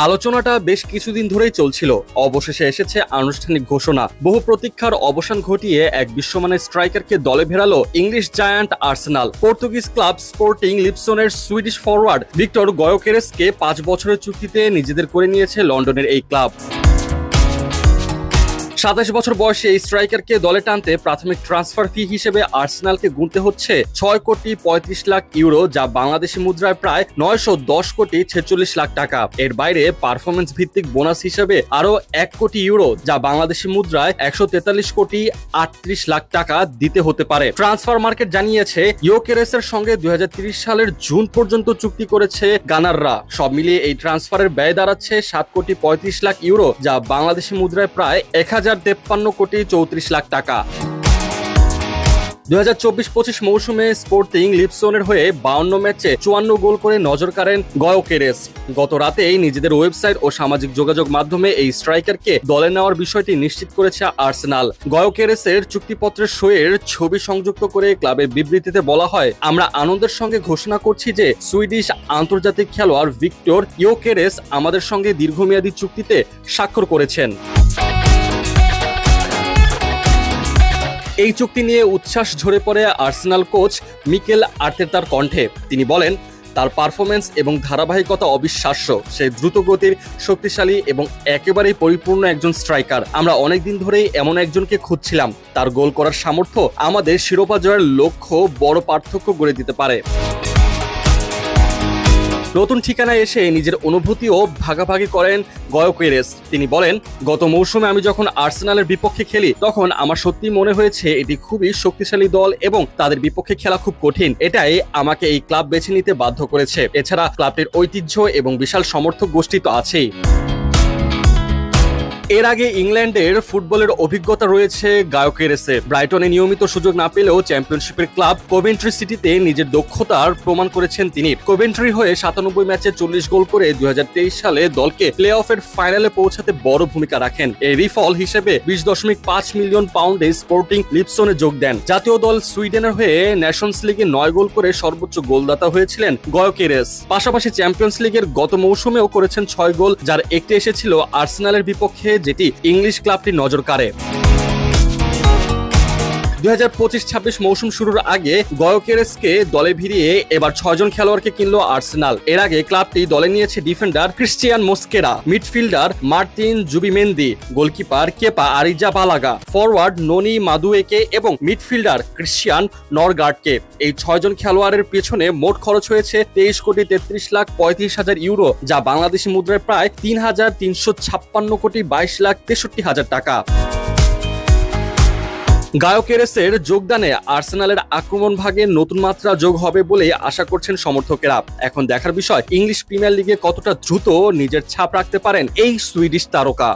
আলোচনাটা বেশ কিছুদিন ধরেই চলছিল। অবশেষে এসেছে আনুষ্ঠানিক ঘোষণা। বহু প্রতীক্ষার অবসান ঘটিয়ে এক বিশ্বমানের স্ট্রাইকারকে দলে ভেড়ালো English giant Arsenal. Portuguese club Sporting লিপসনের সুইডিশ ফরওয়ার্ড ভিক্টর গয়োকেরেসকে 5 বছরের চুক্তিতে নিজেদের করে নিয়েছে লন্ডনের এই ক্লাব। 27 বছর বয়সে এই স্ট্রাইকারকে দলে টানতে প্রাথমিক ট্রান্সফার ফি হিসেবে আর্সেনালকে গুনতে হচ্ছে 6 কোটি 35 লাখ ইউরো, যা বাংলাদেশি মুদ্রায় প্রায় 910 কোটি 46 লাখ টাকা। এর বাইরে পারফরমেন্স ভিত্তিক বোনাস হিসেবে আরো 1 কোটি ইউরো, যা বাংলাদেশি মুদ্রায় 143 কোটি 38 লাখ টাকা দিতে হতে পারে। ট্রান্সফার মার্কেট জানিয়েছে ইয়োকেরেসের সঙ্গে 2030 সালের জুন পর্যন্ত চুক্তি করেছে গানাররা। সব মিলিয়ে এই ট্রান্সফারের ব্যয় দাঁড়াচ্ছে 7 কোটি 35 লাখ ইউরো, যা বাংলাদেশি মুদ্রায় প্রায় 1053 কোটি 34 লাখ টাকা। 2024-25 মৌসুমে স্পোর্টিং লিপসনের হয়ে 52 ম্যাচে 54 গোল করে নজর কাড়েন গয়োকেরেস। গত রাতেই নিজেদের ওয়েবসাইট ও সামাজিক যোগাযোগ মাধ্যমে এই স্ট্রাইকারকে দলে নেওয়ার বিষয়টি নিশ্চিত করেছে আর্সেনাল। গয়োকেরেসের চুক্তিপত্রের সইয়ের ছবি সংযুক্ত করে ক্লাবের বিবৃতিতে বলা হয়, আমরা আনন্দের সঙ্গে ঘোষণা করছি যে সুইডিশ আন্তর্জাতিক খেলোয়াড় ভিক্টর ইয়োকেরেস আমাদের সঙ্গে দীর্ঘমেয়াদী চুক্তিতে স্বাক্ষর করেছেন। এই চুক্তি নিয়ে উচ্ছ্বাস ঝরে পড়ে আর্সেনাল কোচ মিকেল আর্তেতার কণ্ঠে। তিনি বলেন, তার পারফরমেন্স এবং ধারাবাহিকতা অবিশ্বাস্য। সে দ্রুতগতির, শক্তিশালী এবং একেবারেই পরিপূর্ণ একজন স্ট্রাইকার। আমরা অনেকদিন ধরেই এমন একজনকে খুঁজছিলাম। তার গোল করার সামর্থ্য আমাদের শিরোপা জয়ের লক্ষ্য বড় পার্থক্য গড়ে দিতে পারে। নতুন ঠিকানায় এসে নিজের অনুভূতিও ভাগাভাগি করেন গয়োকেরেস। তিনি বলেন, গত মৌসুমে আমি যখন আর্সেনালের বিপক্ষে খেলি তখন আমার সত্যি মনে হয়েছে এটি খুবই শক্তিশালী দল এবং তাদের বিপক্ষে খেলা খুব কঠিন। এটাই আমাকে এই ক্লাব বেছে নিতে বাধ্য করেছে। এছাড়া ক্লাবটির ঐতিহ্য এবং বিশাল সমর্থক গোষ্ঠী তো আছেই। এর আগে ইংল্যান্ডের ফুটবলের অভিজ্ঞতা রয়েছে গয়োকেরেসের। ব্রাইটনে নিয়মিত সুযোগ না পেলেও চ্যাম্পিয়নশিপের ক্লাব কোভেন্ট্রি সিটিতে নিজের দক্ষতার প্রমাণ করেছেন তিনি। কোভেন্ট্রি হয়ে 97 ম্যাচে 40 গোল করে 2023 সালে দলকে প্লে অফের ফাইনালে পৌঁছাতে বড় ভূমিকা রাখেন। এরই ফল হিসেবে 20.5 মিলিয়ন পাউন্ডে স্পোর্টিং লিপসনে যোগ দেন। জাতীয় দল সুইডেনের হয়ে নেশনস লিগে 9 গোল করে সর্বোচ্চ গোলদাতা হয়েছিলেন গয়োকেরেস। পাশাপাশি চ্যাম্পিয়ন্স লিগের গত মৌসুমেও করেছেন 6 গোল, যার একটি এসেছিল আর্সেনালের বিপক্ষে, যেটি ইংলিশ ক্লাবটি নজর কাড়ে। 2025-26 মৌসুম শুরুর আগে গয়োকেরেসকে দলে ভিড়িয়ে এবার 6 জন খেলোয়াড়কে কিনল আর্সেনাল। এর আগে ক্লাবটি দলে নিয়েছে defender Cristian Mosquera, midfielder Martin Zubimendi, goalkeeper Kepa Arrizabalaga, forward Noni Madueke এবং মিডফিল্ডার ক্রিশ্চিয়ান নরগার্ডকে। এই 6 জন খেলোয়াড়ের পেছনে মোট খরচ হয়েছে 23 কোটি 33 লাখ 35 হাজার ইউরো, যা বাংলাদেশি মুদ্রায় প্রায় 3,356 কোটি 22 লাখ 63 হাজার টাকা। গয়োকেরেসের যোগদানে আর্সেনালের আক্রমণ ভাগে নতুন মাত্রা যোগ হবে বলে আশা করছেন সমর্থকেরা। এখন দেখার বিষয় ইংলিশ প্রিমিয়ার লিগে কতটা দ্রুত নিজের ছাপ রাখতে পারেন এই সুইডিশ তারকা।